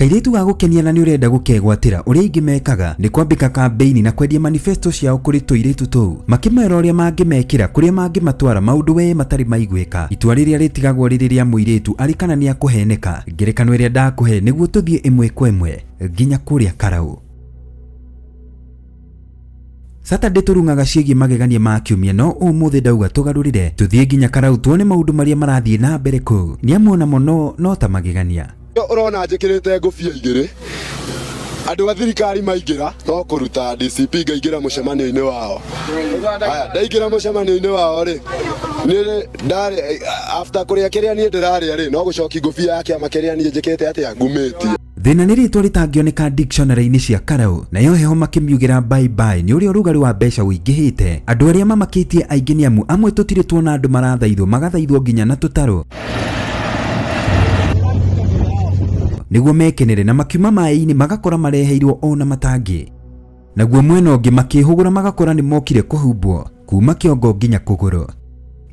Kairitu ga gukenia na ni urenda gukegwatira uria ingi mekaga ni kwambika campaign na kwendia manifesto ciao kuri tuiritu tuu makimera uria mangimekira kuria mangimatwara maundu we matari maigwika itua riria ritigagwo riria muiritu ari kana ni akuheneka ngerekano iria ndakuhe niguo tuthie imwe kwa imwe nginya kuria Karau. Saturday turungaga ciegi magegania ma kiumia no umuthi ndauga tugarurire tuthie nginya Karau tuone maundu maria marathie na mbere ku ni amwona mono no ta magegania. Urona njikirite ngufia igiri andu a thirikari maingira no kuruta DCP ngaingira mucemanio-ini wao. Aya ndaingira mucemanio-ini wao ri ni ndari after kuria kiria ni ndirari ri no gucoki ngufia yake amakiria ni njikite atia ngumiti. Thina ni ritwa ritangioneka dictionary-ini cia Karau nayo heho makimiugira bye bye ni uria rugari wa mbeca uingihite andu aria mamakitie aingi ni amu amwe tutire tuona andu marathaithwo magathaithwo nginya na tutaro niguo mekenere na makiuma mai-ini magakora mareheirwo ona matangi naguo mwena ungi makihugura magakora ni mokire kuhumbwo kuma kiongo nginya kuguru.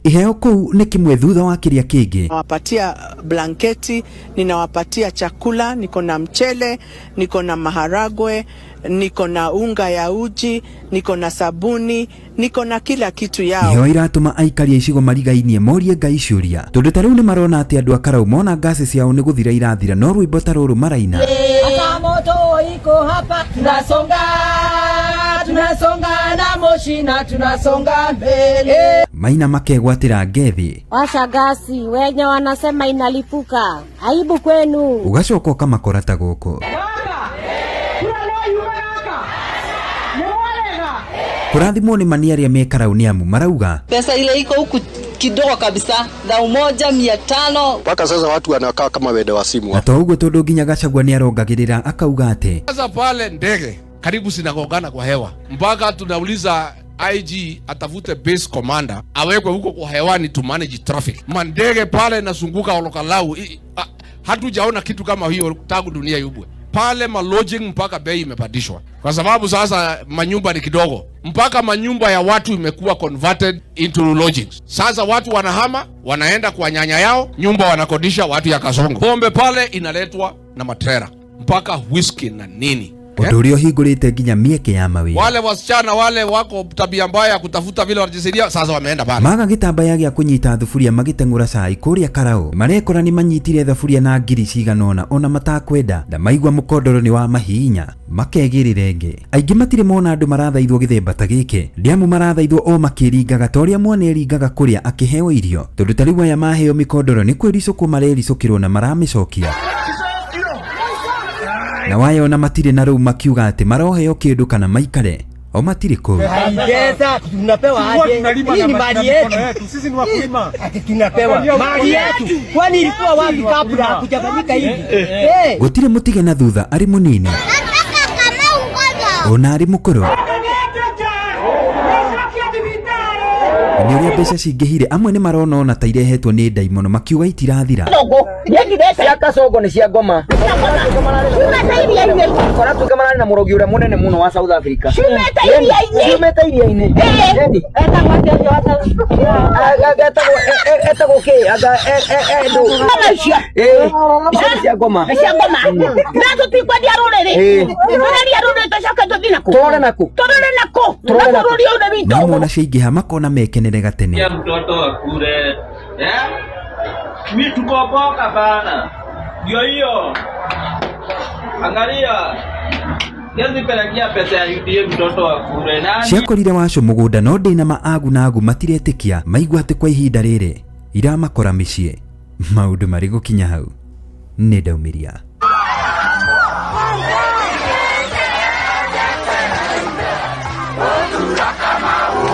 Iheo kuu ni kimwe thutha wa kiria kingi. Ninawapatia blanketi, ninawapatia chakula, niko na mchele, niko na maharagwe, niko na unga ya uji, niko na sabuni, niko na kila kitu yao. Iheo iratuma aikari icigo marigainie morie Ngai ciuria tondu tariu ni marona ati andu a Karau mona ngasi ciao ni guthira irathira no rwimbo ta ruru maraina hata moto iko hapa tunasonga na moshi na tunasonga mbele. Maina makegwatira ngethi washa gasi wenye wanasema inalipuka aibu kwenu ugacoka kamakora ta guku kurathimwo ni maniaria me Karau ni amu marauga pesa ile iko huku kidogo kabisa 1500 mpaka sasa watu wanakaa kama wende wa simu na to uguo tondu nginya Gachagua ni arongagirira akauga ati sasa pale ndege karibu sinagongana kwa hewa mpaka tunauliza IG atafute base commander awekwe huko kwa hewani to manage traffic. Mandege pale nasunguka olokalau hatujaona kitu kama hiyo tangu dunia yubwe. Pale lodging mpaka bei imepandishwa kwa sababu sasa manyumba ni kidogo, mpaka manyumba ya watu imekuwa converted into lodgings. Sasa watu wanahama wanaenda kwa nyanya yao, nyumba wanakodisha watu ya Kasongo. Pombe pale inaletwa na matrera mpaka whisky na nini. Undu uria uhingurite nginya mieke ya mawira. Wale wasichana wale wako tabia mbaya kutafuta vile wanajisaidia sasa wameenda pale. Maga gitambaya gia kunyita thufuria magitengura cai kuria Karau. Marekora ni manyitire thufuria na ngiri ciganona ona matakwenda na maigwa mukondoro ni wa mahinya makegirire nge. Aingi matire mona andu marathaithwo githemba ta giki. Ndiamu marathaithwo o makiringaga toria mwana eringaga kuria akiheo irio. Tondu tariwa ya maheo mikondoro ni kwiricukwo marericukirwo na maramicokia. Na wayo na matire na rau makiuga ati maroheo kindu kana maikare o matire ku pesa tunapewa aje hii ni mali yetu sisi ni wakulima ati tunapewa mali yetu kwani ilikuwa wapi kabla hakujafanyika hivi gutire mutige na thutha ari munini ona ari mukuru ni uria mbeca cingihire amwe ni marona ona ta irehetwo ni ndaimono makiuga itirathira yegi mbeca ya Kasongo ni cia ngoma kora tukamarana na murogi uria munene muno wa South Africa ciumete iria-ini etagwo ki anga icio cia ngoma na tutikwendia ruriri tureria ruriri tucoke tuthi naku turore naku na bururi uyu witu na mona ciingiha makona mekenere gatene ya mtoto akure mimi tukopoka bana ndio hiyo angalia Nezi pelekea pesa ya UDA mtoto wa kure nani ciakorire wacu mugunda no ndina maagu na agu matiretikia maigua ati kwa ihinda riri iramakora micii maundu mari gukinya hau ni ndaumiria.